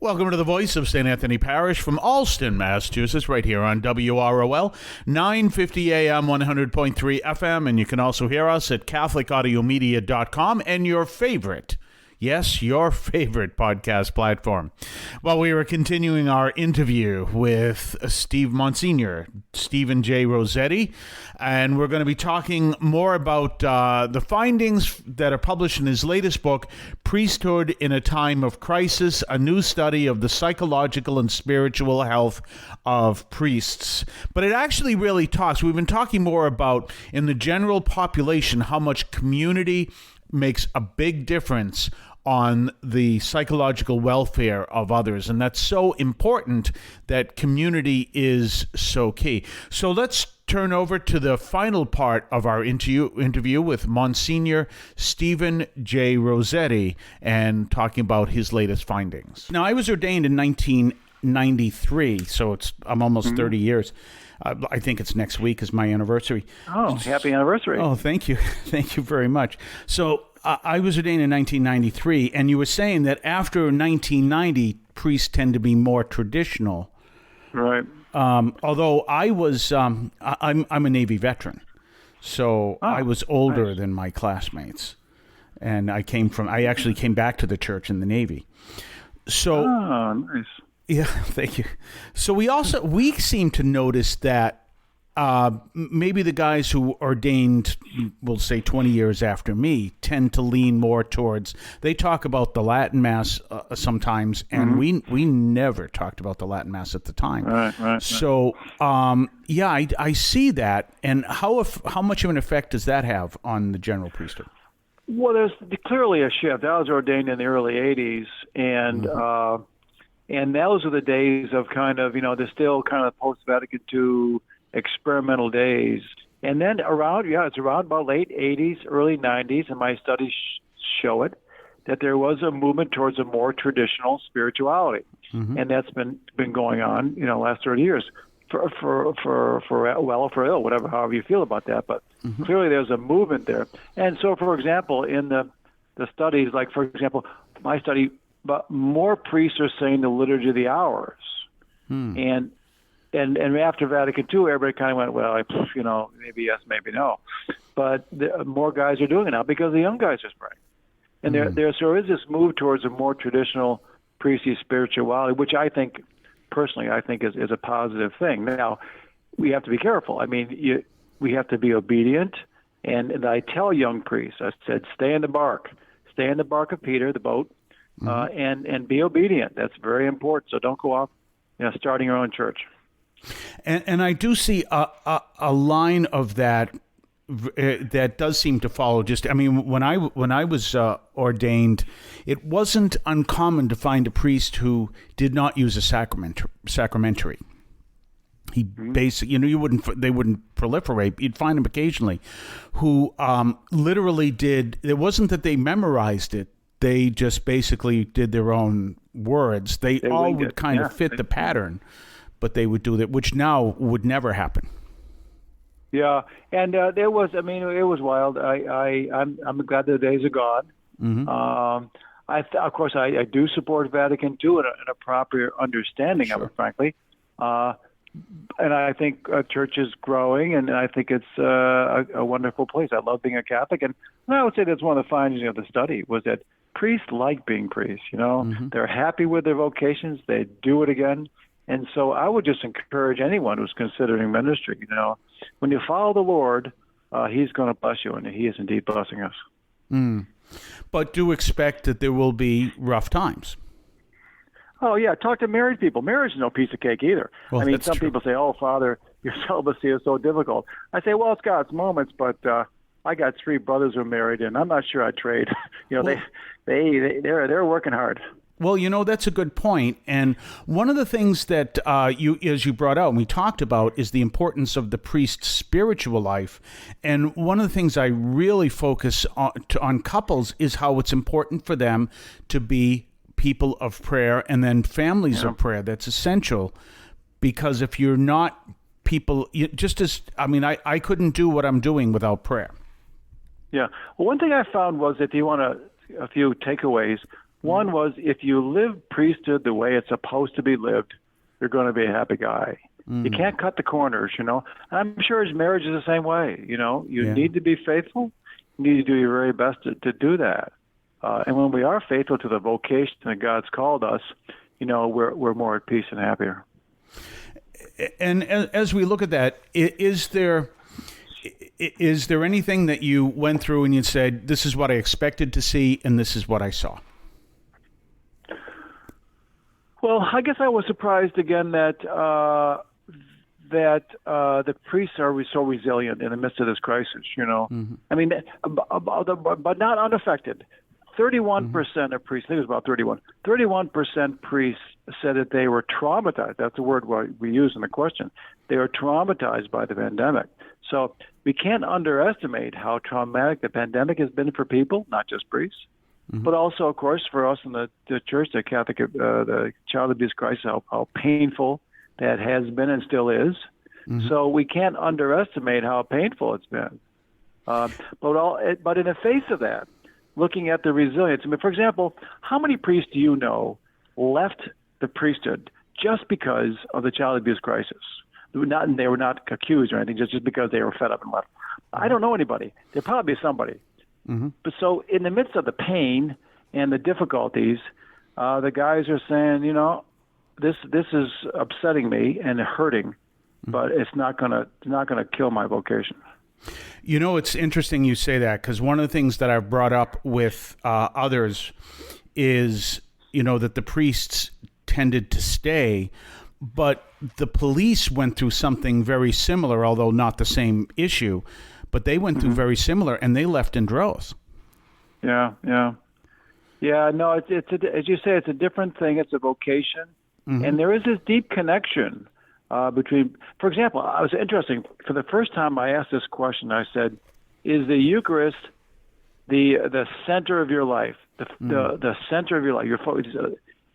Welcome to the voice of St. Anthony Parish from Allston, Massachusetts, right here on WROL, 950 AM, 100.3 FM, and you can also hear us at CatholicAudiomedia.com and your favorite podcast platform. Well, we were continuing our interview with Msgr, Stephen J. Rosetti, and we're going to be talking more about the findings that are published in his latest book, Priesthood in a Time of Crisis, a new study of the psychological and spiritual health of priests. But it actually really talks, we've been talking more about, in the general population, how much community makes a big difference on the psychological welfare of others. And that's so important, that community is so key. So let's turn over to the final part of our interview with Msgr. Stephen J. Rosetti and talking about his latest findings. Now, I was ordained in 1993, so I'm almost 30 years. I think it's next week is my anniversary. Oh, happy anniversary. Oh, thank you. Thank you very much. So I was ordained in 1993, and you were saying that after 1990, priests tend to be more traditional. Right. Although I was, I'm a Navy veteran, so I was older than my classmates, and I actually came back to the church in the Navy. So, nice. Yeah, thank you. So we seem to notice that maybe the guys who ordained, we'll say 20 years after me, tend to lean more towards, they talk about the Latin Mass sometimes, and we never talked about the Latin Mass at the time. Right. So, I see that. And how much of an effect does that have on the general priesthood? Well, there's clearly a shift. I was ordained in the early 80s, and those are the days of kind of, there's still kind of post-Vatican II experimental days. And then it's around about late 80s, early 90s, and my studies show it, that there was a movement towards a more traditional spirituality. And that's been going on, last 30 years, for well or for ill, however you feel about that. But clearly there's a movement there. And so, for example, in the studies, like, for example, my study, but more priests are saying the Liturgy of the Hours. And after Vatican II, everybody kind of went, well, maybe yes, maybe no. But more guys are doing it now because the young guys are praying. And there is this move towards a more traditional priestly spirituality, which I think, personally, is a positive thing. Now, we have to be careful. I mean, we have to be obedient. And I tell young priests, I said, stay in the bark of Peter, the boat, and be obedient. That's very important. So don't go off, starting your own church. And I do see a line of that that does seem to follow. When I was ordained, it wasn't uncommon to find a priest who did not use a sacramentary. He basically, they wouldn't proliferate. You'd find them occasionally who literally did. It wasn't that they memorized it. They just basically did their own words. They all would kind of fit the pattern, but they would do that, which now would never happen. Yeah, and it was wild. I'm glad the days are gone. Of course, I do support Vatican II and a proper understanding of it, frankly. And I think church is growing, and I think it's a wonderful place. I love being a Catholic, and I would say that's one of the findings of the study was that priests like being priests. They're happy with their vocations. They do it again. And so I would just encourage anyone who's considering ministry, when you follow the Lord, he's going to bless you, and he is indeed blessing us. But do expect that there will be rough times. Oh, yeah. Talk to married people. Marriage is no piece of cake either. Well, some people say, oh, Father, your celibacy is so difficult. I say, well, it's got its moments, but I got 3 brothers who are married, and I'm not sure I'd trade. They're working hard. Well, that's a good point. And one of the things that as you brought out and we talked about is the importance of the priest's spiritual life. And one of the things I really focus on couples is how it's important for them to be people of prayer and then families of prayer. That's essential, because if you're not people, I couldn't do what I'm doing without prayer. Yeah. Well, one thing I found was, if you want a few takeaways, One was, if you live priesthood the way it's supposed to be lived, you're going to be a happy guy. You can't cut the corners, I'm sure his marriage is the same way, You need to be faithful. You need to do your very best to do that. And when we are faithful to the vocation that God's called us, we're more at peace and happier. And as we look at that, is there anything that you went through and you said, this is what I expected to see and this is what I saw? Well, I guess I was surprised again that the priests are so resilient in the midst of this crisis. I mean, but not unaffected. 31% of priests, I think it was about 31% priests said that they were traumatized. That's the word we use in the question. They were traumatized by the pandemic. So we can't underestimate how traumatic the pandemic has been for people, not just priests, but also, of course, for us in the church, the Catholic, the child abuse crisis, how painful that has been and still is. So we can't underestimate how painful it's been. But in the face of that, looking at the resilience, I mean, for example, how many priests do you know left the priesthood just because of the child abuse crisis? They were not accused or anything, just because they were fed up and left. I don't know anybody. There'd probably be somebody. But so in the midst of the pain and the difficulties, the guys are saying, this is upsetting me and hurting, but it's not gonna kill my vocation. It's interesting you say that, because one of the things that I've brought up with others is, that the priests tended to stay, but the police went through something very similar, although not the same issue, but they went through very similar, and they left in droves. Yeah. No, it's as you say, it's a different thing. It's a vocation, and there is this deep connection between. For example, I was interesting. For the first time, I asked this question. I said, "Is the Eucharist the center of your life? The center of your life? Your focus?"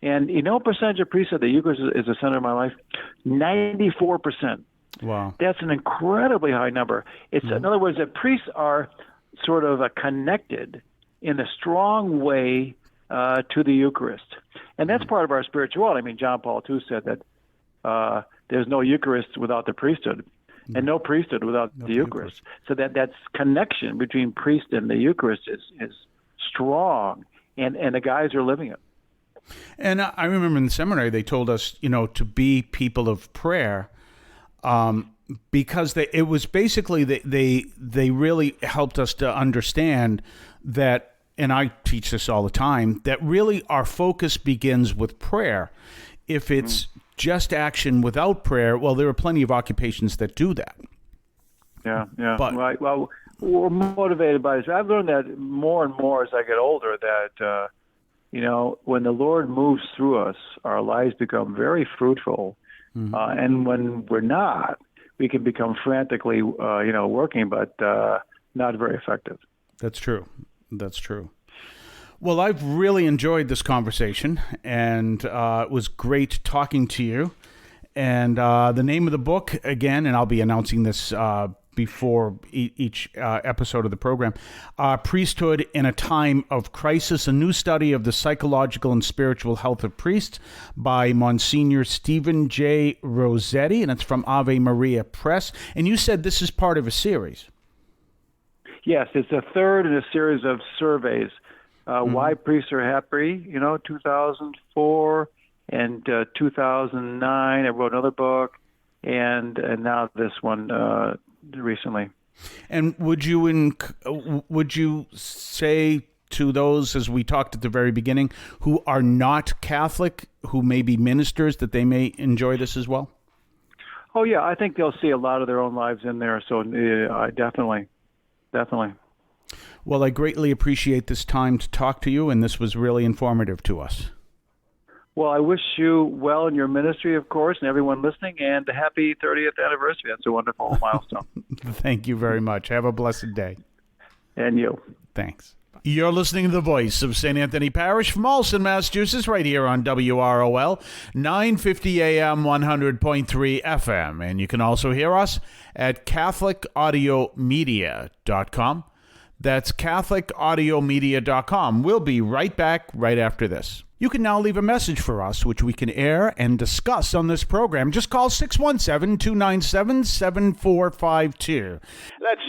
And percentage of priests said the Eucharist is the center of my life? 94%. Wow. That's an incredibly high number. It's in other words, that priests are sort of connected in a strong way to the Eucharist. And that's part of our spirituality. I mean, John Paul II said that there's no Eucharist without the priesthood, and no priesthood without the Eucharist. So that's connection between priest and the Eucharist is strong, and the guys are living it. And I remember in the seminary they told us, to be people of prayer, because it was basically they really helped us to understand that, and I teach this all the time, that really our focus begins with prayer. If it's just action without prayer, well, there are plenty of occupations that do that. Yeah. But, right. Well, we're motivated by this. I've learned that more and more as I get older, that when the Lord moves through us, our lives become very fruitful. And when we're not, we can become frantically, working, but not very effective. That's true. Well, I've really enjoyed this conversation, and it was great talking to you. And the name of the book, again, and I'll be announcing this before each episode of the program, Priesthood in a Time of Crisis, a new study of the psychological and spiritual health of priests by Msgr. Stephen J. Rosetti, and it's from Ave Maria Press. And you said this is part of a series. Yes, it's a third in a series of surveys. Why Priests Are Happy, 2004 and 2009. I wrote another book, and now this one recently. And would you say to those, as we talked at the very beginning, who are not Catholic, who may be ministers, that they may enjoy this as well? Oh yeah, I think they'll see a lot of their own lives in there. So definitely. Well, I greatly appreciate this time to talk to you, and this was really informative to us. Well, I wish you well in your ministry, of course, and everyone listening, and a happy 30th anniversary. That's a wonderful milestone. Thank you very much. Have a blessed day. And you. Thanks. You're listening to the voice of St. Anthony Parish from Allston, Massachusetts, right here on WROL, 950 AM, 100.3 FM. And you can also hear us at CatholicAudiomedia.com. That's CatholicAudiomedia.com. We'll be right back right after this. You can now leave a message for us, which we can air and discuss on this program. Just call 617-297-7452. That's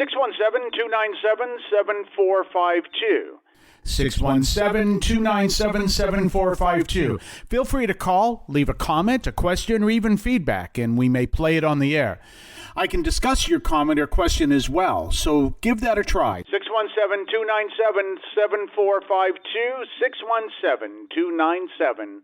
617-297-7452. 617-297-7452. Feel free to call, leave a comment, a question, or even feedback, and we may play it on the air. I can discuss your comment or question as well, so give that a try. 617-297-7452, 617-297-7452.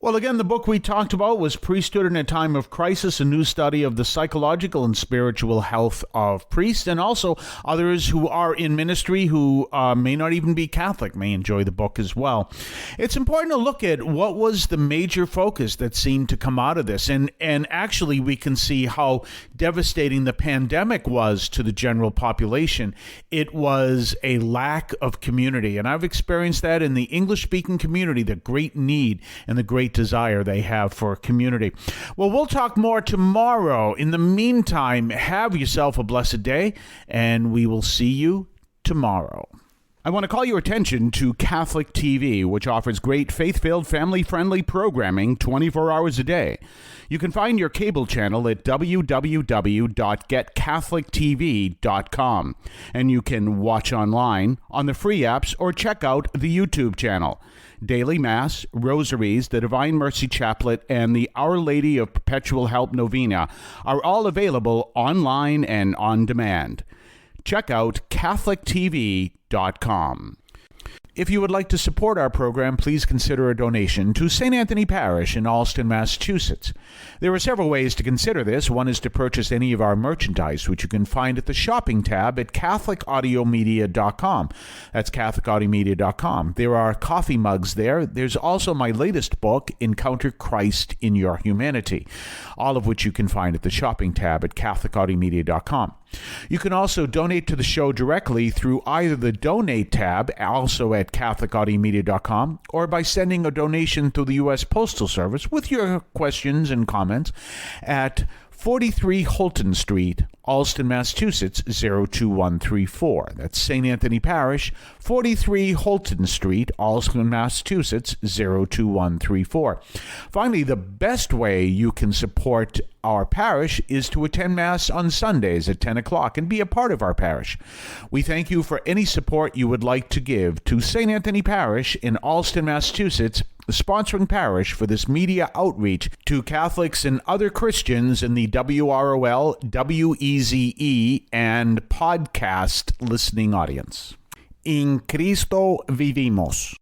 Well, again, the book we talked about was Priesthood in a Time of Crisis, a new study of the psychological and spiritual health of priests, and also others who are in ministry who may not even be Catholic may enjoy the book as well. It's important to look at what was the major focus that seemed to come out of this, and actually we can see how devastating the pandemic was to the general population. It was a lack of community, and I've experienced that in the English-speaking community, the great need and the great desire they have for community. Well, we'll talk more tomorrow. In the meantime, have yourself a blessed day, and we will see you tomorrow. I want to call your attention to Catholic TV, which offers great faith-filled, family-friendly programming 24 hours a day. You can find your cable channel at www.getcatholictv.com, and you can watch online on the free apps or check out the YouTube channel. Daily Mass, Rosaries, the Divine Mercy Chaplet, and the Our Lady of Perpetual Help Novena are all available online and on demand. Check out CatholicTV.com. If you would like to support our program, please consider a donation to St. Anthony Parish in Allston, Massachusetts. There are several ways to consider this. One is to purchase any of our merchandise, which you can find at the shopping tab at CatholicAudiomedia.com. That's CatholicAudiomedia.com. There are coffee mugs there. There's also my latest book, Encounter Christ in Your Humanity, all of which you can find at the shopping tab at CatholicAudiomedia.com. You can also donate to the show directly through either the Donate tab, also at CatholicAudiomedia.com, or by sending a donation through the U.S. Postal Service with your questions and comments at 43 Holton Street, Allston, Massachusetts, 02134. That's St. Anthony Parish, 43 Holton Street, Allston, Massachusetts, 02134. Finally, the best way you can support our parish is to attend Mass on Sundays at 10 o'clock and be a part of our parish. We thank you for any support you would like to give to St. Anthony Parish in Allston, Massachusetts, the sponsoring parish for this media outreach to Catholics and other Christians in the WROL, WEZE, and podcast listening audience. In Cristo vivimos.